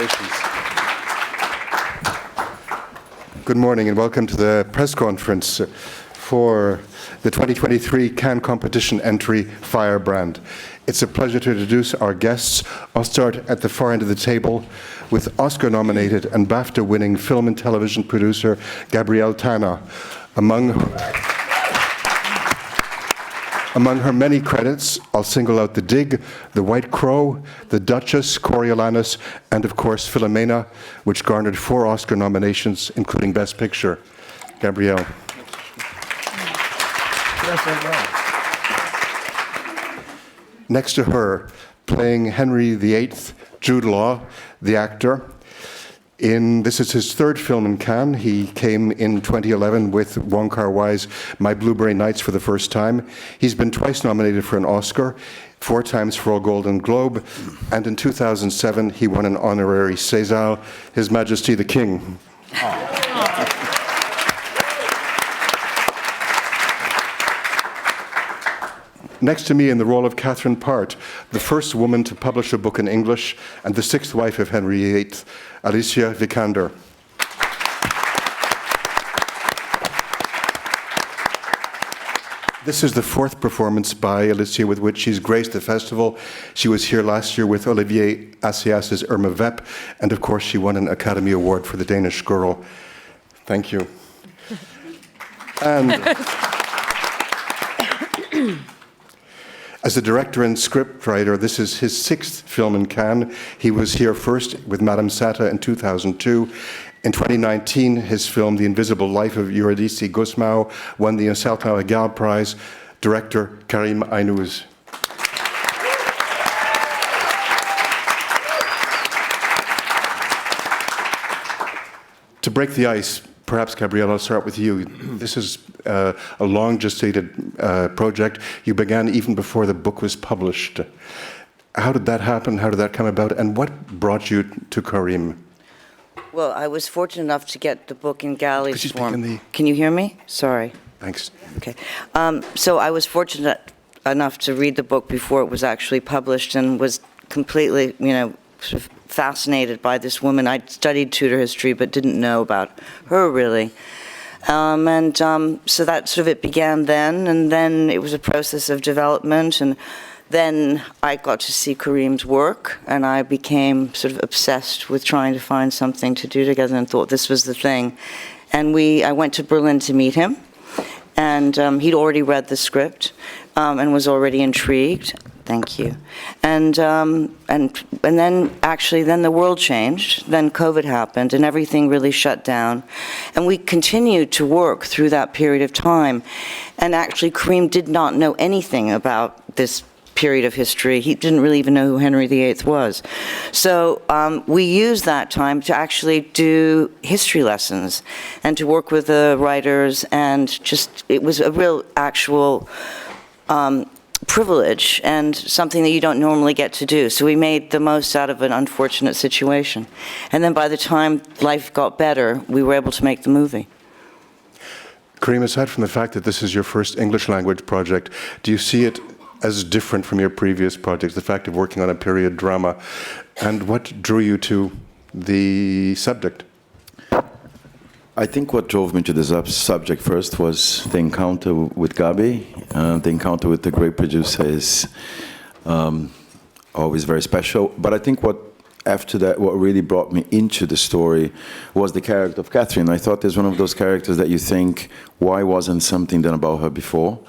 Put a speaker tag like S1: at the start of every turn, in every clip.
S1: Congratulations. Good morning and welcome to the press conference for the 2023 Cannes competition entry, Firebrand. It's a pleasure to introduce our guests. I'll start at the far end of the table with Oscar-nominated and BAFTA-winning film and television producer Gabrielle Tana. Among her many credits, I'll single out The Dig, The White Crow, The Duchess, Coriolanus, and of course Philomena, which garnered 4 Oscar nominations, including Best Picture. Gabrielle. Next to her, playing Henry VIII, Jude Law, the actor. This is his 3rd film in Cannes. He came in 2011 with Wong Kar-wai's My Blueberry Nights for the first time. He's been twice nominated for an Oscar, 4 times for a Golden Globe, and in 2007 he won an honorary César, His Majesty the King. Next to me in the role of Catherine Part, the first woman to publish a book in English and the 6th wife of Henry VIII, Alicia Vikander. This is the 4th performance by Alicia with which she's graced the festival. She was here last year with Olivier Assayas's Irma Vep, and of course she won an Academy Award for The Danish Girl. Thank you. And as a director and scriptwriter, this is his 6th film in Cannes. He was here first with Madame Sata in 2002. In 2019, his film The Invisible Life of Eurydice Gusmao won the Saltin Egal Prize. Director Karim Aynouz. To break the ice, perhaps, Gabrielle, I'll start with you. This is a long gestated project. You began even before the book was published. How did that happen? How did that come about? And what brought you to Karim?
S2: Well, I was fortunate enough to get the book in Galli's form.
S1: Can
S2: you hear me? Sorry.
S1: Thanks.
S2: Okay. So I was fortunate enough to read the book before it was actually published and was completely, sort of fascinated by this woman. I'd studied Tudor history but didn't know about her really. So that sort of it began then, and then it was a process of development, and then I got to see Karim's work, and I became sort of obsessed with trying to find something to do together and thought this was the thing. And I went to Berlin to meet him, and he'd already read the script and was already intrigued. Thank you. And then actually, then the world changed. Then COVID happened, and everything really shut down. And we continued to work through that period of time. And actually, Karim did not know anything about this period of history. He didn't really even know who Henry VIII was. So we used that time to actually do history lessons and to work with the writers, and just, it was a real actual privilege and something that you don't normally get to do. So we made the most out of an unfortunate situation. And then by the time life got better, we were able to make the movie.
S1: Karim, aside from the fact that this is your first English language project, do you see it as different from your previous projects, the fact of working on a period drama? And what drew you to the subject?
S3: I think what drove me to this subject first was the encounter with Gabi. The encounter with the great producer is always very special. But I think after that, what really brought me into the story was the character of Catherine. I thought there's one of those characters that you think, why wasn't something done about her before?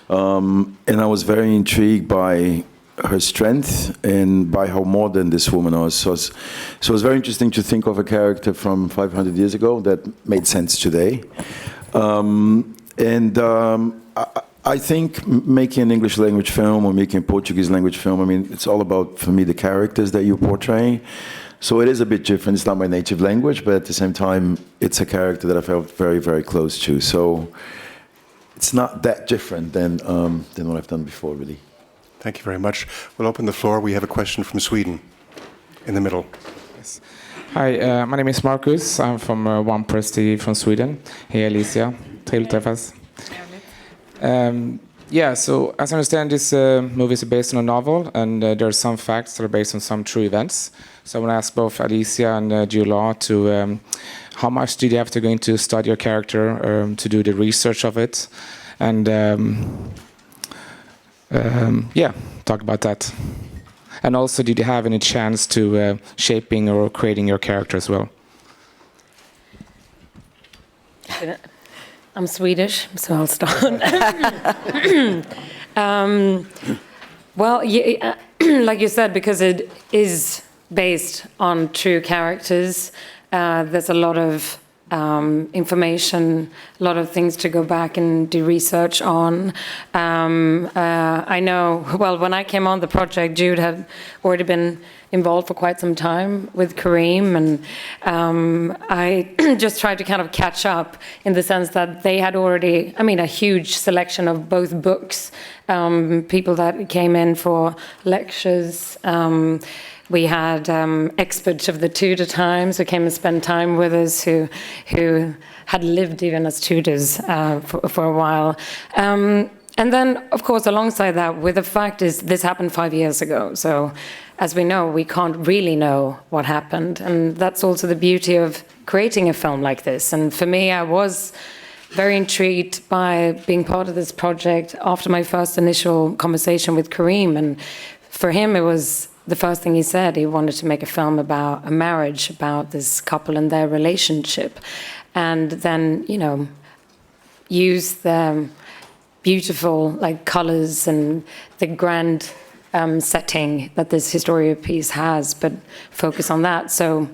S3: And I was very intrigued by her strength and by how modern this woman was. So it was very interesting to think of a character from 500 years ago that made sense today. I think making an English language film or making a Portuguese language film, I mean, it's all about, for me, the characters that you're portraying. So it is a bit different. It's not my native language, but at the same time, it's a character that I felt very, very close to. So it's not that different than what I've done before, really.
S1: Thank you very much. We'll open the floor. We have a question from Sweden, in the middle.
S4: Yes. Hi, my name is Marcus. I'm from One Press TV from Sweden. Hey, Alicia. Trevligt träffas. Yeah, so as I understand, this movie is based on a novel, and there are some facts that are based on some true events. So I want to ask both Alicia and Jude to how much did you have to go into study your character to do the research of it, and yeah, talk about that. And also, did you have any chance to shaping or creating your character as well?
S5: I'm Swedish, so I'll start. Well, yeah, like you said, because it is based on true characters, there's a lot of information, a lot of things to go back and do research on. I know, well, when I came on the project, Jude had already been involved for quite some time with Kareem, and I just tried to kind of catch up in the sense that they had already, I mean, a huge selection of both books, people that came in for lectures. We had experts of the Tudor times who came and spent time with us, who had lived even as Tudors for a while. And then, of course, alongside that, with the fact is this happened 5 years ago. So, as we know, we can't really know what happened. And that's also the beauty of creating a film like this. And for me, I was very intrigued by being part of this project after my first initial conversation with Kareem. And for him, it was the first thing he said. He wanted to make a film about a marriage, about this couple and their relationship. And then, you know, use the beautiful like colors and the grand setting that this Historia piece has, but focus on that. So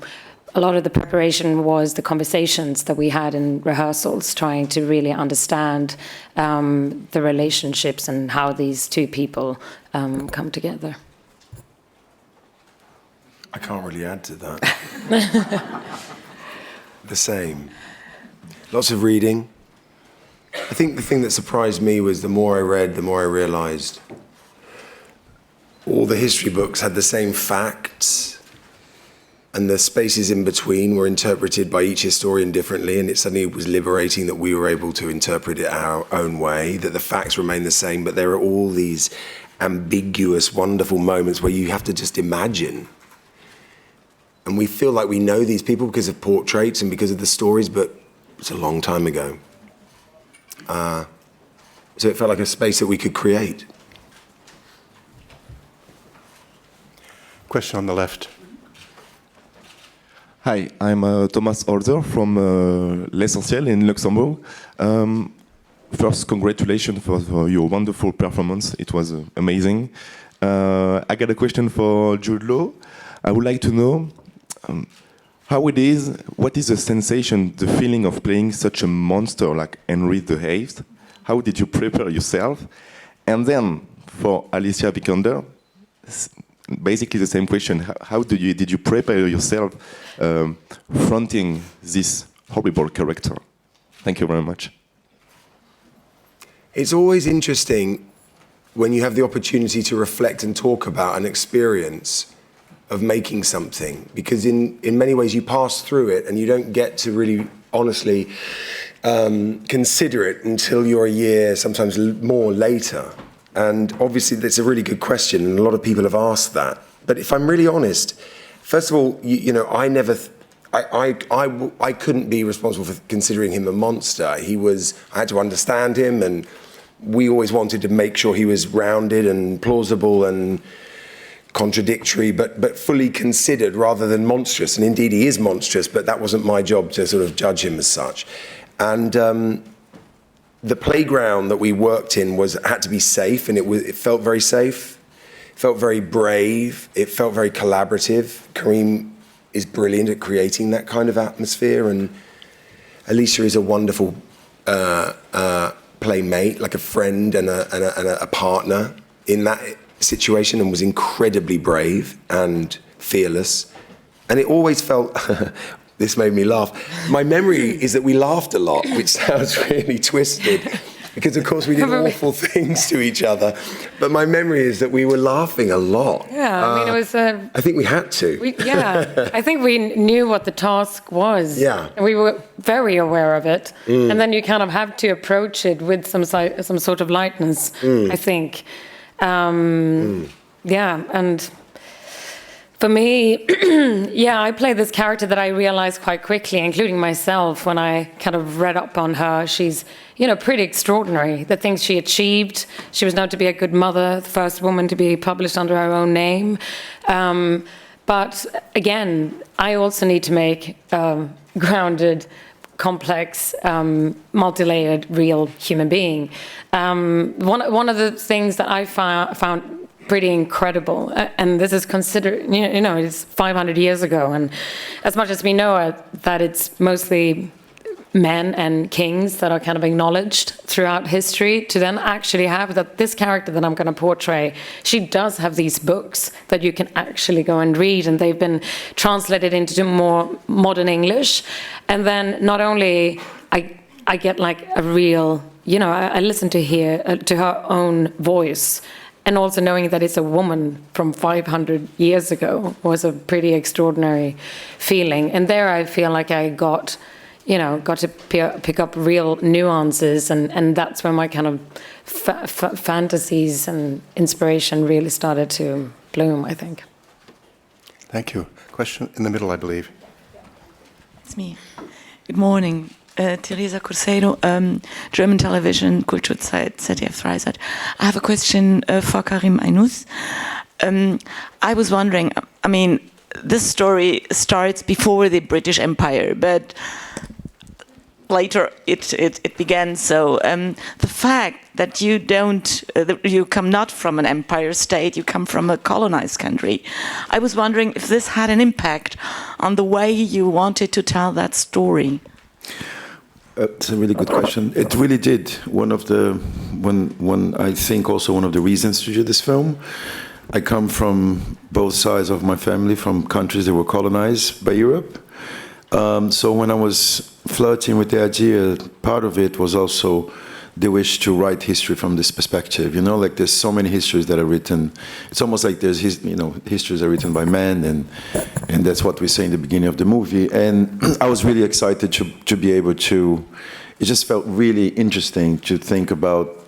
S5: a lot of the preparation was the conversations that we had in rehearsals, trying to really understand the relationships and how these two people come together.
S6: I can't really add to that. The same. Lots of reading. I think the thing that surprised me was the more I read, the more I realized all the history books had the same facts, and the spaces in between were interpreted by each historian differently, and it suddenly was liberating that we were able to interpret it our own way, that the facts remain the same, but there are all these ambiguous, wonderful moments where you have to just imagine. And we feel like we know these people because of portraits and because of the stories, but it's a long time ago. So it felt like a space that we could create.
S1: Question on the left.
S7: Hi, I'm Thomas Holzer from L'Essentiel in Luxembourg. First, congratulations for your wonderful performance. It was amazing. I got a question for Jude Law. I would like to know how it is, what is the sensation, the feeling of playing such a monster like Henry VIII? How did you prepare yourself? And then, for Alicia Vikander, basically the same question. How did you prepare yourself fronting this horrible character? Thank you very much.
S6: It's always interesting when you have the opportunity to reflect and talk about an experience of making something, because in many ways you pass through it and you don't get to really honestly consider it until you're a year, sometimes more later. And obviously that's a really good question, and a lot of people have asked that. But if I'm really honest, first of all, I couldn't be responsible for considering him a monster. I had to understand him, and we always wanted to make sure he was rounded and plausible and contradictory, but fully considered rather than monstrous. And indeed he is monstrous, but that wasn't my job to sort of judge him as such. And the playground that we worked in had to be safe, and it felt very safe. It felt very brave. It felt very collaborative. Kareem is brilliant at creating that kind of atmosphere, and Alicia is a wonderful playmate, like a friend and a partner in that situation, and was incredibly brave and fearless. And it always felt, this made me laugh. My memory is that we laughed a lot, which sounds really twisted. because of course we did awful things to each other. But my memory is that we were laughing a lot.
S5: Yeah, I mean, it was.
S6: I think we had to.
S5: I think we knew what the task was.
S6: Yeah.
S5: And we were very aware of it. And then you kind of have to approach it with some sort of lightness, I think. Yeah, and for me, I play this character that I realized quite quickly, including myself, when I kind of read up on her. She's, pretty extraordinary. The things she achieved. She was known to be a good mother, the first woman to be published under her own name. But again, I also need to make grounded, complex, multi-layered, real human being. One of the things that I found pretty incredible, and this is considered, it's 500 years ago, and as much as we know that it's mostly men and kings that are kind of acknowledged throughout history, to then actually have that this character that I'm going to portray, she does have these books that you can actually go and read, and they've been translated into more modern English. And then not only I get like a real, I listen to her own voice, and also knowing that it's a woman from 500 years ago was a pretty extraordinary feeling. And there I feel like I got to pick up real nuances, and that's when my kind of fantasies and inspiration really started to bloom, I think.
S1: Thank you. Question in the middle, I believe.
S8: It's me. Good morning. Teresa Corseiro, German television, Kulturzeit, ZDF Freizeit. I have a question for Karim Aynous. I was wondering, I mean, this story starts before the British Empire, but later it began. So the fact that you come not from an empire state, you come from a colonized country. I was wondering if this had an impact on the way you wanted to tell that story.
S3: It's a really good question. It really did. I think also one of the reasons to do this film. I come from both sides of my family, from countries that were colonized by Europe. So when I was flirting with the idea, part of it was also the wish to write history from this perspective. Like there's so many histories that are written. It's almost like there's histories are written by men, and that's what we say in the beginning of the movie. And I was really excited to be able to. It just felt really interesting to think about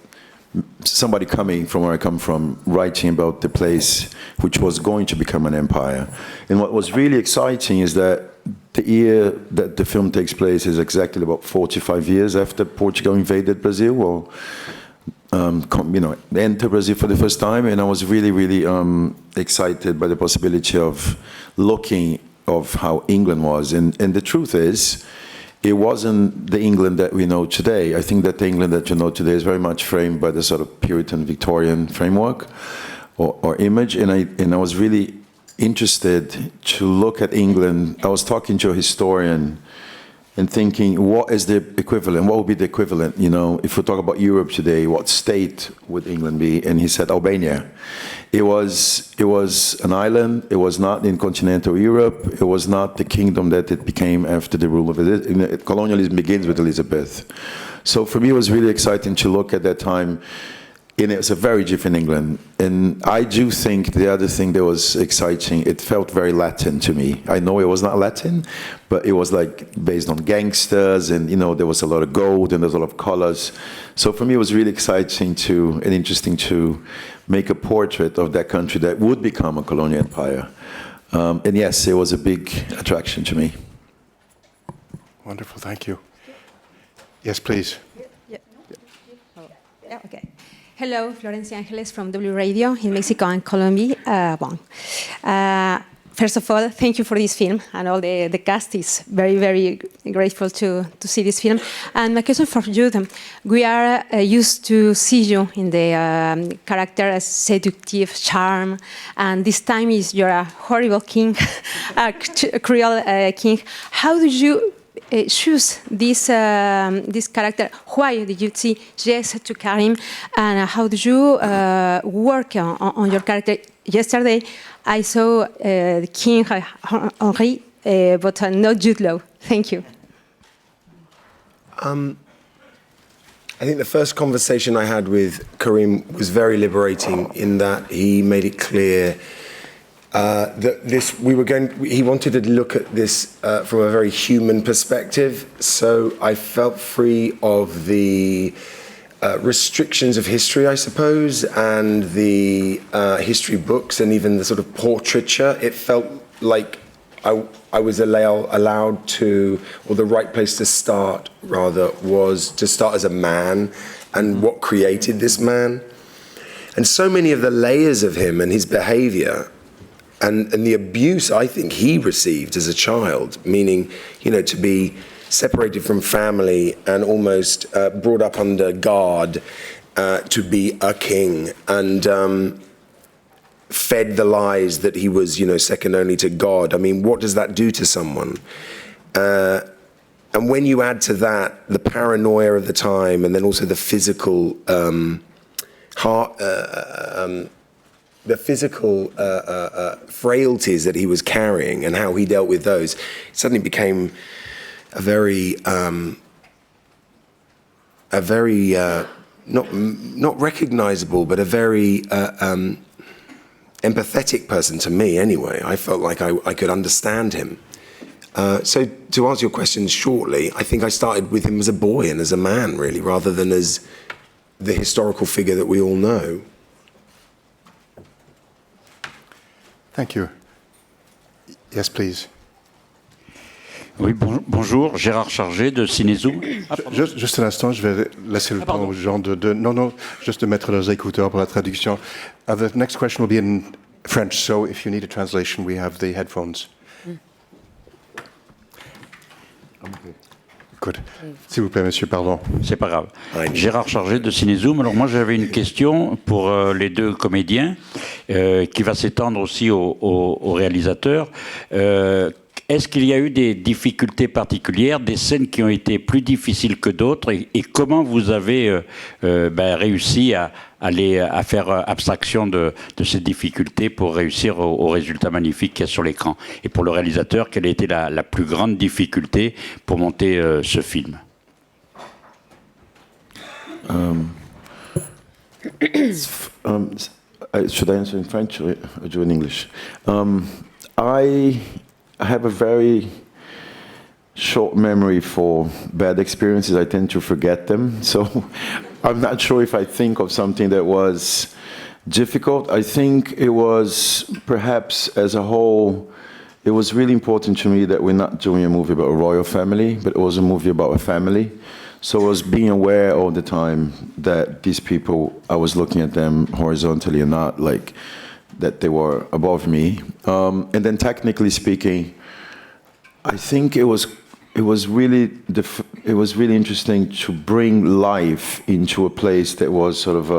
S3: somebody coming from where I come from, writing about the place which was going to become an empire. And what was really exciting is that the year that the film takes place is exactly about 45 years after Portugal invaded Brazil, or entered Brazil for the first time. And I was really, really excited by the possibility of looking of how England was. And the truth is, it wasn't the England that we know today. I think that the England that you know today is very much framed by the sort of Puritan Victorian framework or image. And I was really interested to look at England. I was talking to a historian and thinking, what is the equivalent? What would be the equivalent? If we talk about Europe today, what state would England be? And he said Albania. It was an island. It was not in continental Europe. It was not the kingdom that it became after the rule of Elizabeth. Colonialism begins with Elizabeth. So for me, it was really exciting to look at that time. And it's a very different England. And I do think the other thing that was exciting, it felt very Latin to me. I know it was not Latin, but it was like based on gangsters, and there was a lot of gold and there's a lot of colors. So for me, it was really exciting and interesting to make a portrait of that country that would become a colonial empire. And yes, it was a big attraction to me.
S1: Wonderful, thank you. Yes, please.
S9: Yeah, okay. Hello, Florencia Angeles from W Radio in Mexico and Colombia. First of all, thank you for this film, and all the cast is very, very grateful to see this film. And my question for Jude, we are used to see you in the character as seductive, charm, and this time you're a horrible king, a cruel king. How did you choose this character? Why did you say yes to Karim, and how did you work on your character? Yesterday, I saw King Henry, but not Jude Law. Thank you.
S6: I think the first conversation I had with Karim was very liberating in that he made it clear that he wanted to look at this from a very human perspective. So I felt free of the restrictions of history, I suppose, and the history books and even the sort of portraiture. It felt like I was allowed to, or the right place to start, rather, was to start as a man and what created this man. And so many of the layers of him and his behavior and the abuse I think he received as a child, meaning, to be separated from family and almost brought up under guard to be a king and fed the lies that he was, second only to God. I mean, what does that do to someone? And when you add to that the paranoia of the time, and then also the physical frailties that he was carrying and how he dealt with those, it suddenly became a very not recognizable, but a very empathetic person to me anyway. I felt like I could understand him. So to answer your question shortly, I think I started with him as a boy and as a man, really, rather than as the historical figure that we all know.
S1: Thank you. Yes, please.
S10: Oui, bonjour, Gérard Chargé de Cinézoom.
S1: Juste un instant, je vais laisser le temps aux gens non, juste de mettre leurs écouteurs pour la traduction. The next question will be in French, so if you need a translation, we have the headphones. Good. S'il vous plaît, monsieur, pardon.
S10: C'est pas grave. Gérard Chargé de Cinézoom. Alors moi, j'avais une question pour les deux comédiens, qui va s'étendre aussi au réalisateur. Est-ce qu'il y a eu des difficultés particulières, des scènes qui ont été plus difficiles que d'autres, et comment vous avez réussi à faire abstraction de ces difficultés pour réussir au résultat magnifique qu'il y a sur l'écran? Et pour le réalisateur, quelle a été la plus grande difficulté pour monter ce film?
S3: Should I answer in French or do in English? I have a very short memory for bad experiences. I tend to forget them. So I'm not sure if I think of something that was difficult. I think it was perhaps as a whole, it was really important to me that we're not doing a movie about a royal family, but it was a movie about a family. So I was being aware all the time that these people, I was looking at them horizontally and not like that they were above me. And then technically speaking, I think it was really interesting to bring life into a place that was sort of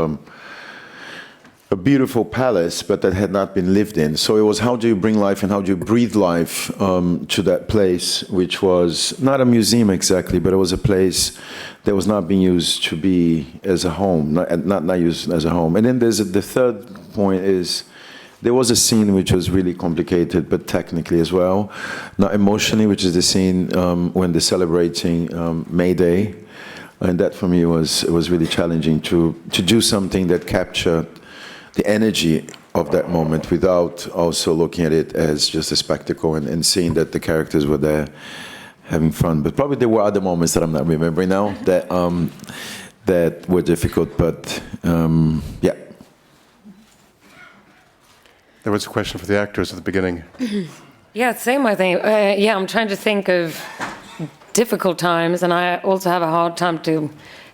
S3: a beautiful palace, but that had not been lived in. So it was, how do you bring life and how do you breathe life to that place, which was not a museum exactly, but it was a place that was not being used to be as a home, not used as a home. And then there's the third point is, there was a scene which was really complicated, but technically as well, not emotionally, which is the scene when they're celebrating May Day, and that for me was really challenging to do something that captured the energy of that moment without also looking at it as just a spectacle and seeing that the characters were there having fun. But probably there were other moments that I'm not remembering now that that were difficult, but yeah.
S1: There was a question for the actors at the beginning.
S5: Yeah, same, I think. I'm trying to think of difficult times, and I also have a hard time to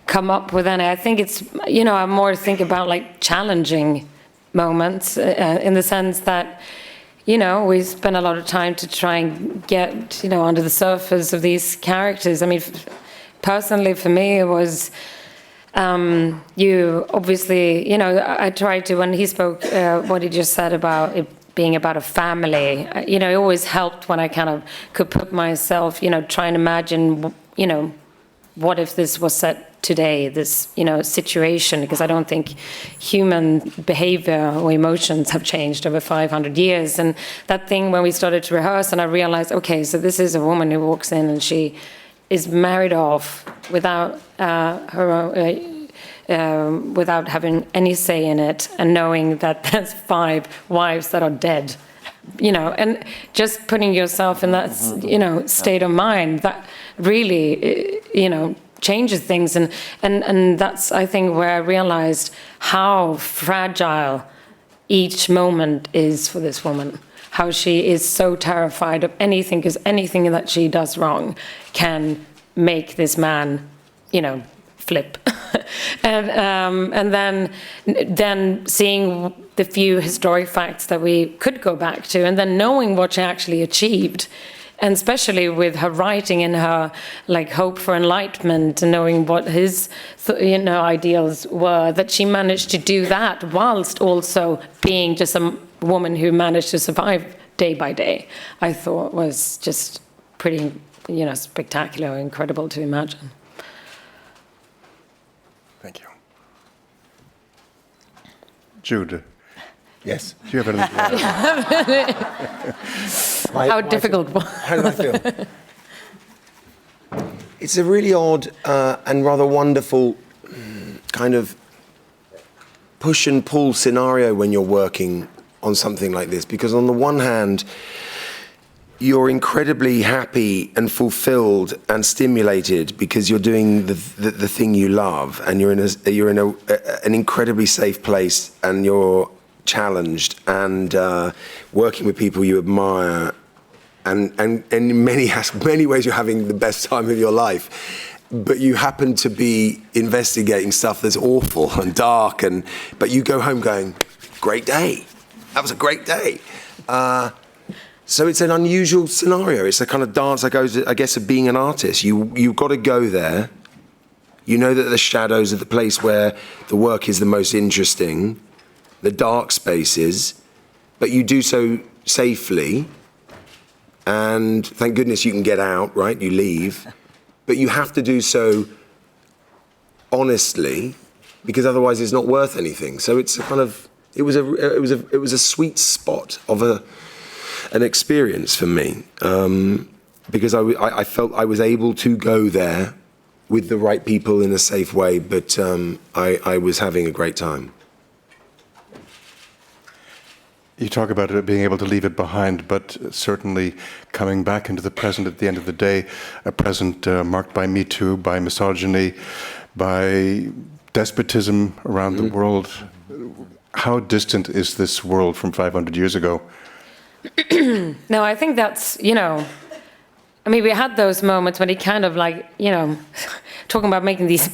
S5: come up with any. I think it's, I more think about like challenging moments in the sense that, we spend a lot of time to try and get, under the surface of these characters. I mean, personally for me, it was... you obviously, I tried to, when he spoke, what he just said about it being about a family, it always helped when I kind of could put myself, try and imagine, what if this was set today, this, situation, because I don't think human behavior or emotions have changed over 500 years. And that thing when we started to rehearse and I realized, okay, so this is a woman who walks in and she is married off without without having any say in it, and knowing that there's 5 wives that are dead, and just putting yourself in that, state of mind, that really, changes things. And that's, I think, where I realized how fragile each moment is for this woman, how she is so terrified of anything, because anything that she does wrong can make this man, flip. And then seeing the few historic facts that we could go back to, and then knowing what she actually achieved, and especially with her writing and her hope for enlightenment, and knowing what his ideals were, that she managed to do that whilst also being just a woman who managed to survive day by day, I thought was just pretty spectacular, incredible to imagine.
S1: Thank you. Jude.
S6: Yes.
S1: Do you have anything?
S5: How difficult.
S6: How did I feel? It's a really odd and rather wonderful kind of push and pull scenario when you're working on something like this, because on the one hand, you're incredibly happy and fulfilled and stimulated because you're doing the thing you love, and you're in an incredibly safe place, and you're challenged, and working with people you admire, and in many ways you're having the best time of your life. But you happen to be investigating stuff that's awful and dark, but you go home going, great day. That was a great day. So it's an unusual scenario. It's a kind of dance that goes, I guess, of being an artist. You've got to go there. You know that the shadows are the place where the work is the most interesting, the dark spaces, but you do so safely. And thank goodness you can get out, right? You leave. But you have to do so honestly, because otherwise it's not worth anything. So it's a kind of, it was a sweet spot of an experience for me, because I felt I was able to go there with the right people in a safe way, but I was having a great time.
S1: You talk about it being able to leave it behind, but certainly coming back into the present at the end of the day, a present marked by Me Too, by misogyny, by despotism around the world. How distant is this world from 500 years ago?
S5: No, I think that's, I mean, we had those moments when he kind of talking about making these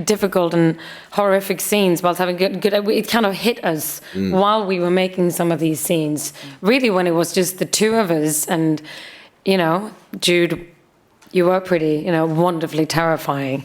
S5: difficult and horrific scenes whilst having good, it kind of hit us while we were making some of these scenes. Really, when it was just the two of us, and, Jude, you were pretty, wonderfully terrifying.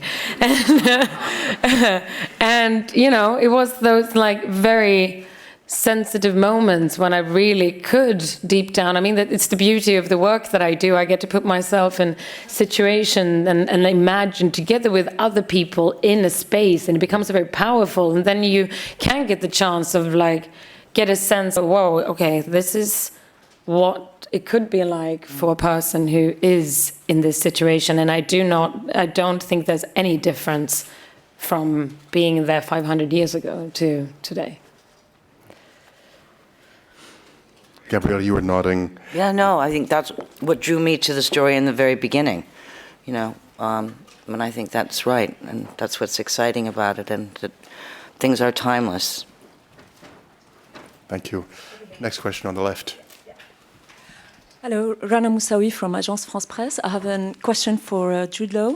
S5: And, it was those very sensitive moments when I really could deep down. I mean, that it's the beauty of the work that I do. I get to put myself in situation and imagine together with other people in a space, and it becomes very powerful. And then you can get the chance of get a sense of, whoa, okay, this is what it could be like for a person who is in this situation. And I don't think there's any difference from being there 500 years ago to today.
S1: Gabrielle, you were nodding.
S2: Yeah, no, I think that's what drew me to the story in the very beginning, and I think that's right, and that's what's exciting about it, and that things are timeless.
S1: Thank you. Next question on the left.
S11: Hello, Rana Moussaoui from Agence France Presse. I have a question for Jude Law.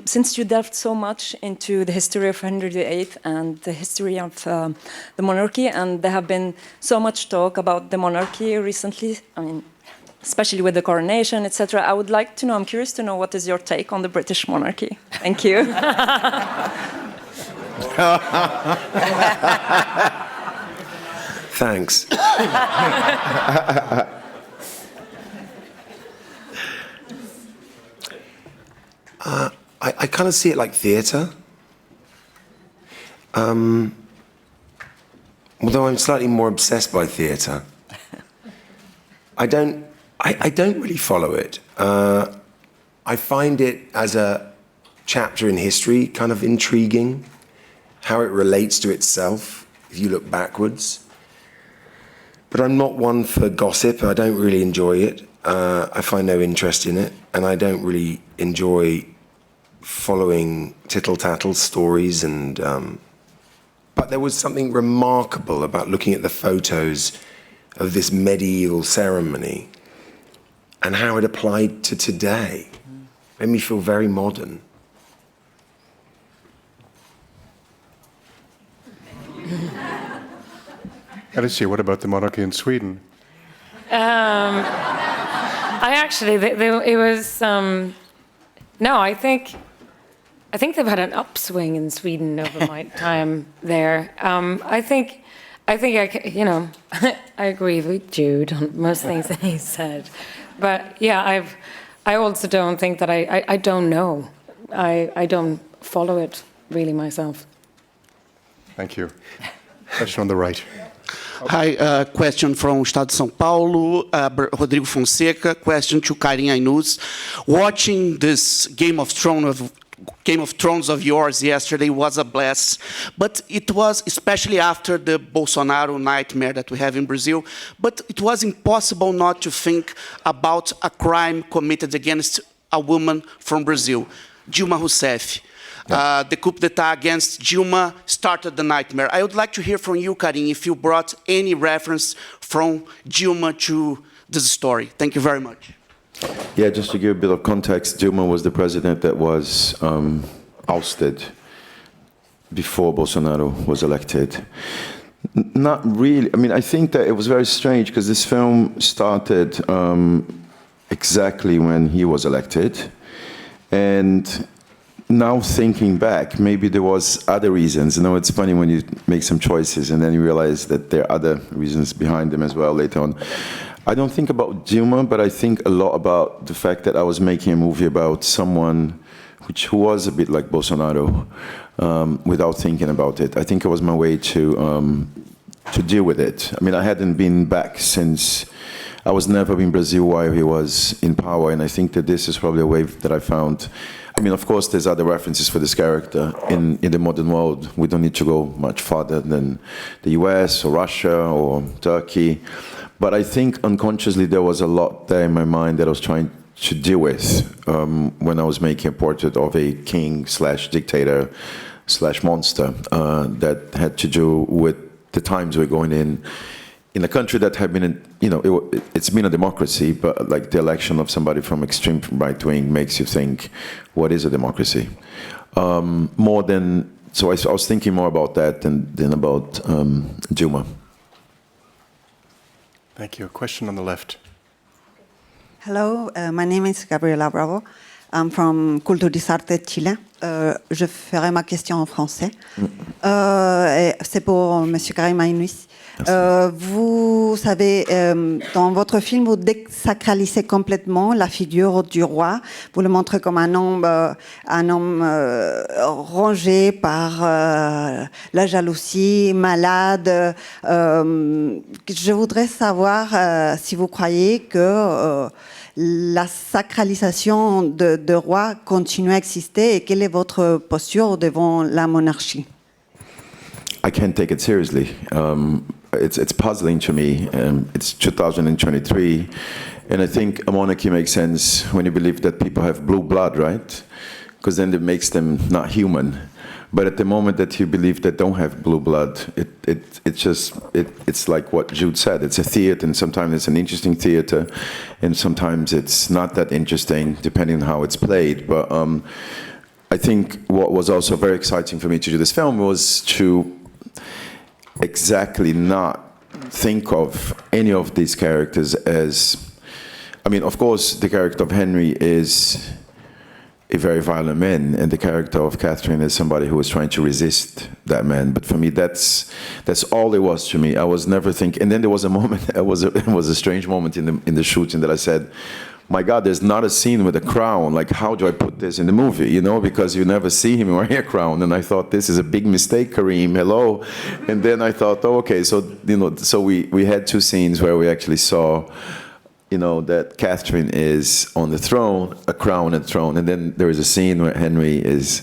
S11: Since you delved so much into the history of Henry VIII and the history of the monarchy, and there have been so much talk about the monarchy recently, I mean, especially with the coronation, etc. I would like to know, I'm curious to know, what is your take on the British monarchy? Thank you.
S6: Thanks. I kind of see it like theatre. Although I'm slightly more obsessed by theatre. I don't really follow it. I I find it as a chapter in history kind of intriguing, how it relates to itself if you look backwards. But I'm not one for gossip. I don't really enjoy it. I find no interest in it, and I don't really enjoy following tittle-tattle stories. And but there was something remarkable about looking at the photos of this medieval ceremony and how it applied to today. Made me feel very modern.
S1: Alicia, what about the monarchy in Sweden?
S5: I actually, it was, no, I think they've had an upswing in Sweden over my time there. I think you know, I agree with Jude on most things that he said. But yeah, I also don't think that I don't know. I don't follow it really myself.
S1: Thank you. Question on the right.
S12: Hi, question from Estado de São Paulo, Rodrigo Fonseca. Question to Karim Ainuz. Watching this Game of Thrones of yours yesterday was a blast, but it was, especially after the Bolsonaro nightmare that we have in Brazil, but it was impossible not to think about a crime committed against a woman from Brazil, Dilma Rousseff. The coup d'etat against Dilma started the nightmare. I would like to hear from you, Karim, if you brought any reference from Dilma to this story. Thank you very much.
S3: Yeah, just to give a bit of context, Dilma was the president that was ousted before Bolsonaro was elected. Not really. I mean, I think that it was very strange because this film started exactly when he was elected. And now thinking back, maybe there was other reasons. You know, it's funny when you make some choices and then you realize that there are other reasons behind them as well later on. I don't think about Dilma, but I think a lot about the fact that I was making a movie about someone who was a bit like Bolsonaro, without thinking about it. I think it was my way to deal with it. I mean, I hadn't been back since I was never in Brazil while he was in power, and I think that this is probably a way that I found. I mean, of course, there's other references for this character in the modern world. We don't need to go much farther than the US or Russia or Turkey. But I think unconsciously there was a lot there in my mind that I was trying to deal with when I was making a portrait of a king / dictator / monster that had to do with the times we're going in a country that had been, you know, it's been a democracy, but like the election of somebody from extreme right wing makes you think, what is a democracy? More than, so I was thinking more about that than about Dilma.
S1: Thank you. A question on the left.
S13: Hello, my name is Gabriela Bravo. I'm from Culturisarte Chile. Je ferai ma question en français. C'est pour Monsieur Karim Ainuz. Vous savez, dans votre film, vous désacralisez complètement la figure du roi. Vous le montrez comme un homme rongé par la jalousie, malade. Je voudrais savoir si vous croyez que la sacralisation de roi continue à exister et quelle est votre posture devant la monarchie?
S3: I can't take it seriously. It's puzzling to me. It's 2023, and I think a monarchy makes sense when you believe that people have blue blood, right? Because then it makes them not human. But at the moment that you believe they don't have blue blood, it's like what Jude said. It's a theater, and sometimes it's an interesting theater, and sometimes it's not that interesting, depending on how it's played. But I think what was also very exciting for me to do this film was to exactly not think of any of these characters as, I mean, of course, the character of Henry is a very violent man, and the character of Catherine is somebody who was trying to resist that man. But for me, that's all it was to me. I was never thinking. And then there was a moment. It was a strange moment in the shooting that I said, "My God, there's not a scene with a crown. Like, how do I put this in the movie? You know, because you never see him wearing a crown." And I thought, this is a big mistake, Karim. Hello. And then I thought, oh, okay, so you know, so we had two scenes where we actually saw you know, that Catherine is on the throne, a crown and throne, and then there is a scene where Henry is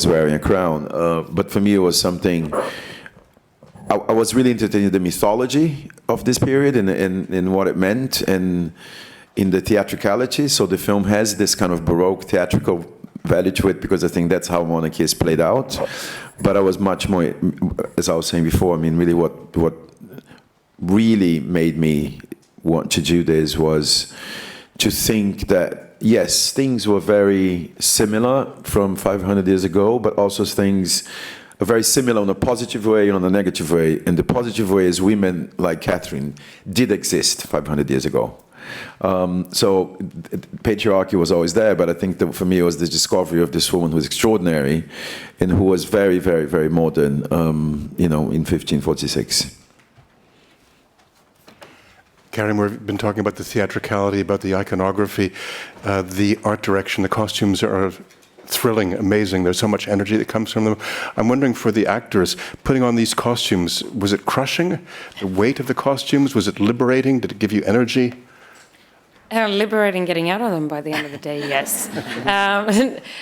S3: wearing a crown. But for me, it was something. I was really interested in the mythology of this period and what it meant, and in the theatricality. So the film has this kind of Baroque theatrical value to it, because I think that's how monarchy is played out. But I was much more, as I was saying before, I mean, really what really made me want to do this was to think that, yes, things were very similar from 500 years ago, but also things are very similar in a positive way and in a negative way. And the positive way is women like Catherine did exist 500 years ago. So patriarchy was always there, but I think that for me it was the discovery of this woman who was extraordinary and who was very, very, very modern, you know, in 1546.
S1: Karim, we've been talking about the theatricality, about the iconography, the art direction. The costumes are thrilling, amazing. There's so much energy that comes from them. I'm wondering, for the actors, putting on these costumes, was it crushing? The weight of the costumes, was it liberating? Did it give you energy?
S5: Liberating getting out of them by the end of the day, yes.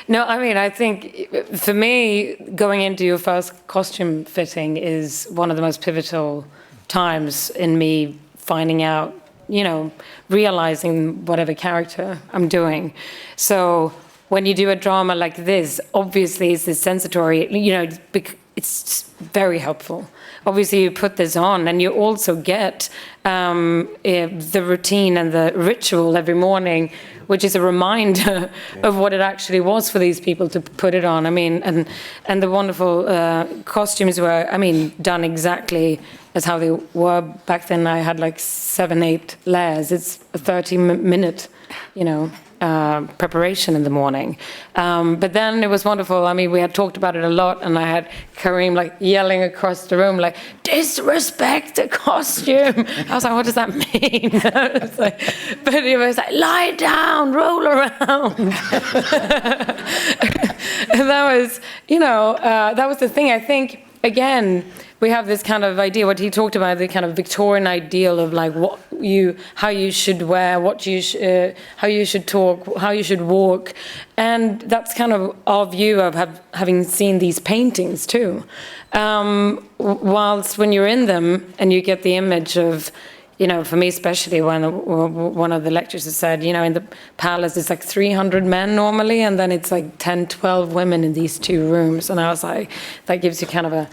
S5: No, I mean, I think for me, going into your first costume fitting is one of the most pivotal times in me finding out, you know, realizing whatever character I'm doing. So when you do a drama like this, obviously it's this sensory, you know, it's very helpful. Obviously you put this on and you also get the routine and the ritual every morning, which is a reminder of what it actually was for these people to put it on. I mean, and the wonderful costumes were, I mean, done exactly as how they were back then. I had like 7-8 layers. It's a 30-minute, you know, preparation in the morning. But then it was wonderful. I mean, we had talked about it a lot, and I had Karim like yelling across the room, like, disrespect the costume. I was like, what does that mean? But he was like, lie down, roll around. And that was, you know, that was the thing. I think, again, we have this kind of idea, what he talked about, the kind of Victorian ideal of like how you should wear, how you should talk, how you should walk. And that's kind of our view of having seen these paintings too. Whilst when you're in them and you get the image of, you know, for me especially, when one of the lecturers said, you know, in the palace it's like 300 men normally, and then it's like 10, 12 women in these 2 rooms. And I was like, that gives you kind of a,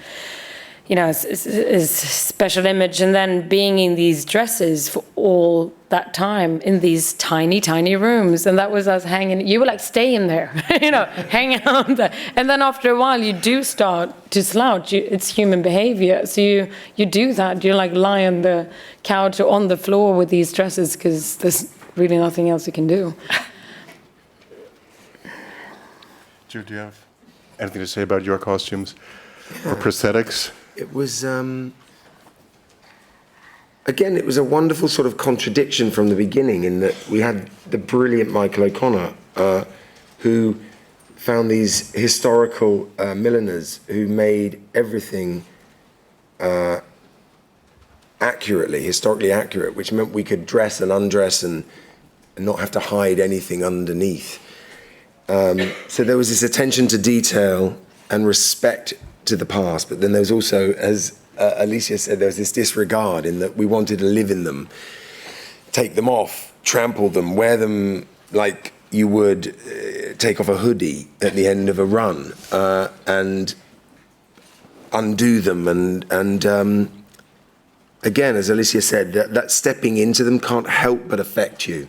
S5: you know, a special image. And then being in these dresses for all that time in these tiny, tiny rooms. And that was us hanging, you were like, stay in there, you know, hang out there. And then after a while, you do start to slouch. It's human behavior. So you do that. You like lie on the couch or on the floor with these dresses because there's really nothing else you can do.
S1: Jude, do you have anything to say about your costumes or prosthetics?
S6: It was, again, it was a wonderful sort of contradiction from the beginning, in that we had the brilliant Michael O'Connor, who found these historical milliners who made everything historically accurate, which meant we could dress and undress and not have to hide anything underneath. So there was this attention to detail and respect to the past, but then there was also, as Alicia said, there was this disregard in that we wanted to live in them, take them off, trample them, wear them like you would take off a hoodie at the end of a run, and undo them. And again, as Alicia said, that stepping into them can't help but affect you.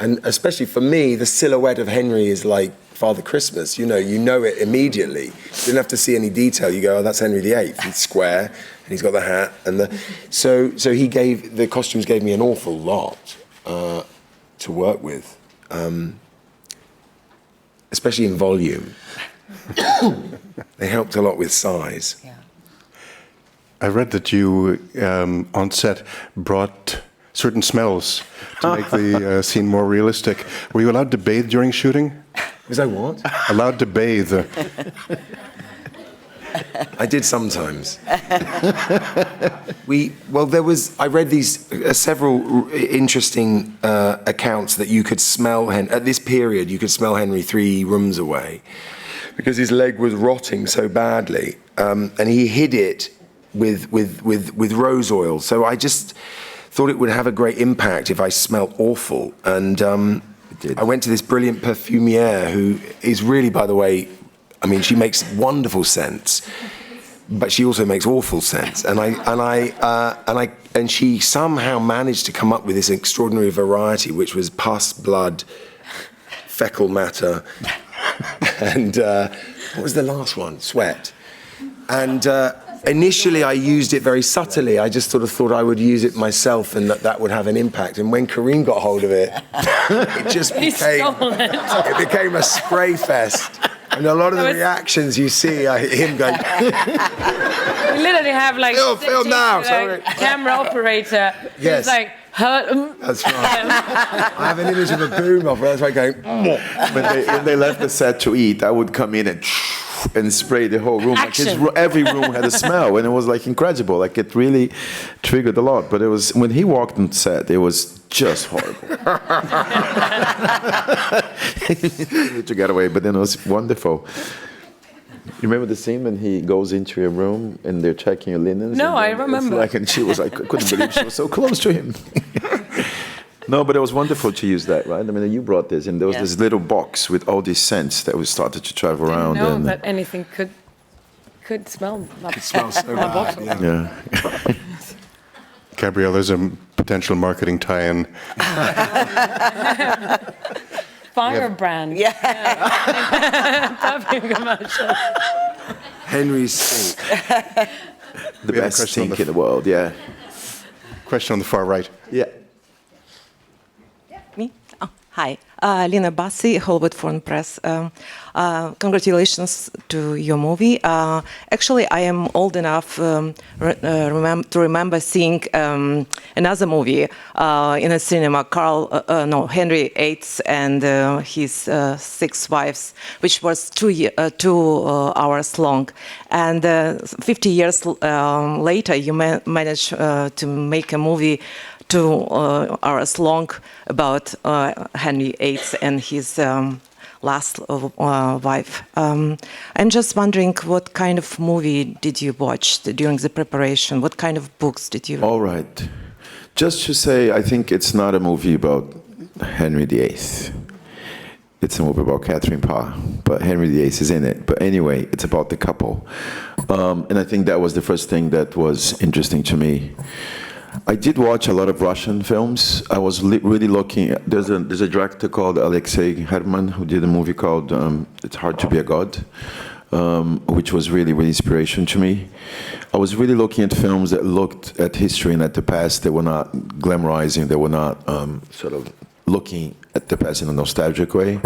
S6: And especially for me, the silhouette of Henry is like Father Christmas. You know it immediately. You didn't have to see any detail. You go, oh, that's Henry VIII. He's square, and he's got the hat. And so the costumes gave me an awful lot to work with, especially in volume. They helped a lot with size.
S2: Yeah.
S1: I read that you, on set, brought certain smells to make the scene more realistic. Were you allowed to bathe during shooting?
S6: Was I what?
S1: Allowed to bathe.
S6: I did sometimes. I read these several interesting accounts that you could smell at this period. You could smell Henry 3 rooms away because his leg was rotting so badly, and he hid it with rose oil. So I just thought it would have a great impact if I smelled awful, and I went to this brilliant perfumier who is really, by the way, I mean, she makes wonderful scents, but she also makes awful scents. And she somehow managed to come up with this extraordinary variety, which was pus, blood, fecal matter, and what was the last one? Sweat. And initially, I used it very subtly. I just sort of thought I would use it myself and that would have an impact. And when Kareem got hold of it, it just became a spray fest. And a lot of the reactions you see are him going...
S5: We literally have like...
S6: Film now, sorry.
S5: Camera operator.
S6: Yes.
S5: It's like...
S6: That's right. I have an image of a boom operator. That's why going...
S3: When they left the set to eat, I would come in and spray the whole room. Like every room had a smell, and it was like incredible. Like it really triggered a lot. But it was when he walked on set, it was just horrible. To get away, but then it was wonderful. You remember the scene when he goes into your room and they're checking your linens?
S5: No, I remember.
S3: And she was like, I couldn't believe she was so close to him. No, but it was wonderful to use that, right? I mean, you brought this, and there was this little box with all these scents that we started to travel around.
S5: I didn't know that anything could smell.
S6: It smells so bad.
S3: Yeah.
S1: Gabrielle, there's a potential marketing tie-in.
S5: Firebrand. Yeah. Perfume commercial.
S6: Henry's sink.
S3: The best sink in the world, yeah.
S1: Question on the far right.
S3: Yeah.
S14: Me? Oh, hi. Lina Bassi, Hollywood Foreign Press. Congratulations to your movie. Actually, I am old enough to remember seeing another movie in a cinema, Henry VIII and his 6 wives, which was 2 hours long. And 50 years later, you managed to make a movie 2 hours long about Henry VIII and his last wife. I'm just wondering what kind of movie did you watch during the preparation? What kind of books did you read?
S3: All right. Just to say, I think it's not a movie about Henry VIII. It's a movie about Catherine Parr, but Henry VIII is in it. But anyway, it's about the couple. And I think that was the first thing that was interesting to me. I did watch a lot of Russian films. I was really looking. There's a director called Alexei Herman who did a movie called "It's Hard to Be a God," which was really inspiration to me. I was really looking at films that looked at history and at the past. They were not glamorizing. They were not sort of looking at the past in a nostalgic way.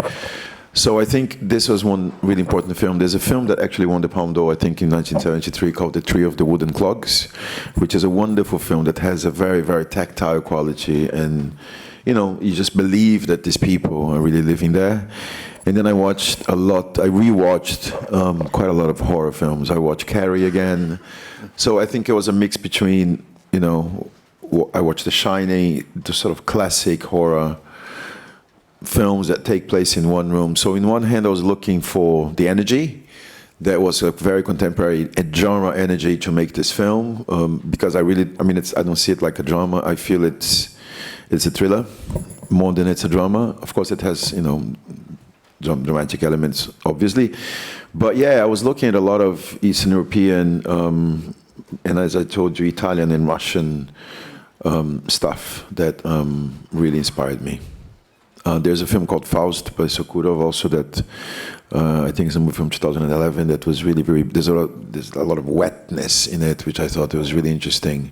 S3: So I think this was one really important film. There's a film that actually won the Palme d'Or, I think, in 1973 called The Tree of the Wooden Clogs, which is a wonderful film that has a very, very tactile quality. And, you know, you just believe that these people are really living there. And then I watched a lot, I rewatched quite a lot of horror films. I watched Carrie again. So I think it was a mix between, you know, I watched The Shining, the sort of classic horror films that take place in one room. So in one hand, I was looking for the energy. That was a very contemporary genre energy to make this film, because I don't see it like a drama. I feel it's a thriller more than it's a drama. Of course, it has, you know, dramatic elements, obviously. But yeah, I was looking at a lot of Eastern European, and as I told you, Italian and Russian stuff that really inspired me. There's a film called Faust by Sokurov also that I think is a movie from 2011 that was really very, there's a lot of wetness in it, which I thought was really interesting.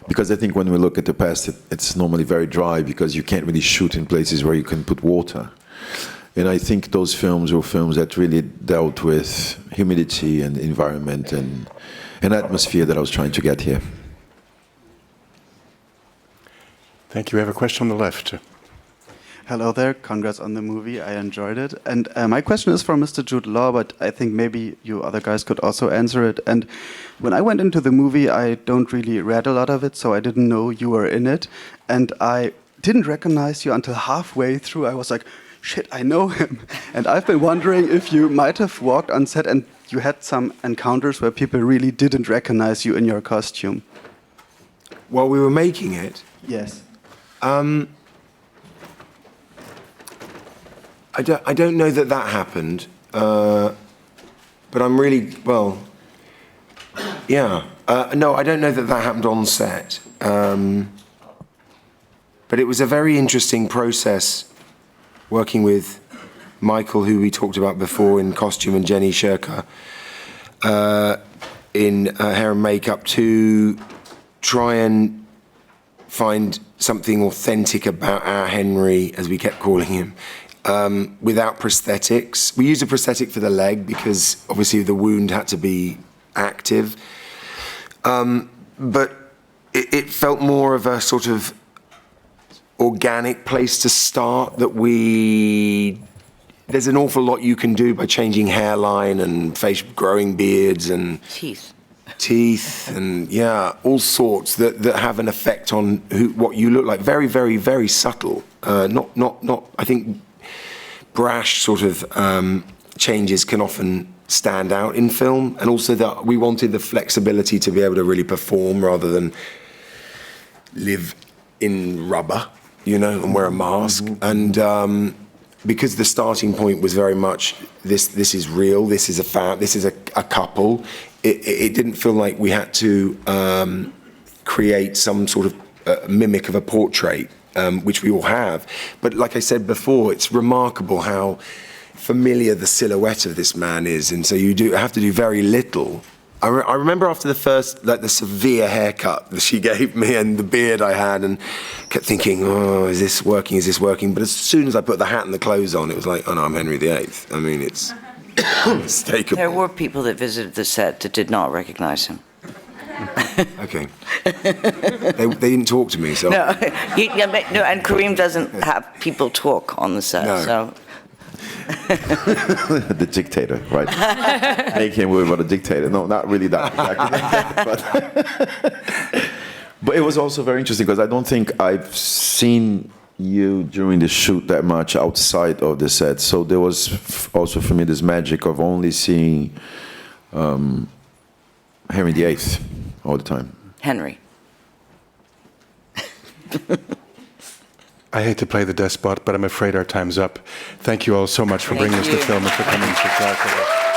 S3: Because I think when we look at the past, it's normally very dry because you can't really shoot in places where you can put water. And I think those films were films that really dealt with humidity and environment and an atmosphere that I was trying to get here.
S1: Thank you. We have a question on the left.
S15: Hello there, congrats on the movie, I enjoyed it. And my question is for Mr. Jude Law, but I think maybe you other guys could also answer it. And when I went into the movie, I don't really read a lot of it, so I didn't know you were in it. And I didn't recognize you until halfway through. I was like, shit, I know him. And I've been wondering if you might have walked on set and you had some encounters where people really didn't recognize you in your costume.
S6: While we were making it?
S15: Yes.
S6: I don't know that happened, but I'm really, well, yeah. No, I don't know that happened on set. But it was a very interesting process working with Michael, who we talked about before in costume, and Jenny Shirker in hair and makeup, to try and find something authentic about our Henry, as we kept calling him, without prosthetics. We used a prosthetic for the leg because obviously the wound had to be active. But it felt more of a sort of organic place to start, that there's an awful lot you can do by changing hairline and face, growing beards and teeth and yeah, all sorts that have an effect on what you look like. Very, very, very subtle. Not I think brash sort of changes can often stand out in film, and also that we wanted the flexibility to be able to really perform rather than live in rubber, you know, and wear a mask. And because the starting point was very much this is real, this is a couple. It didn't feel like we had to create some sort of mimic of a portrait, which we all have. But like I said before, it's remarkable how familiar the silhouette of this man is, and so you have to do very little. I remember after the first, like the severe haircut that she gave me and the beard I had, and kept thinking, oh, is this working? Is this working? But as soon as I put the hat and the clothes on, it was like, oh no, I'm Henry VIII. I mean, it's unmistakable.
S2: There were people that visited the set that did not recognize him.
S6: Okay. They didn't talk to me, so.
S2: No, no, and Kareem doesn't have people talk on the set, so.
S3: The dictator, right? Make him worry about a dictator. No, not really that. But it was also very interesting because I don't think I've seen you during the shoot that much outside of the set. So there was also for me this magic of only seeing Henry VIII all the time.
S2: Henry.
S1: I hate to play the despot, but I'm afraid our time's up. Thank you all so much for bringing us to film and for coming to talk to us.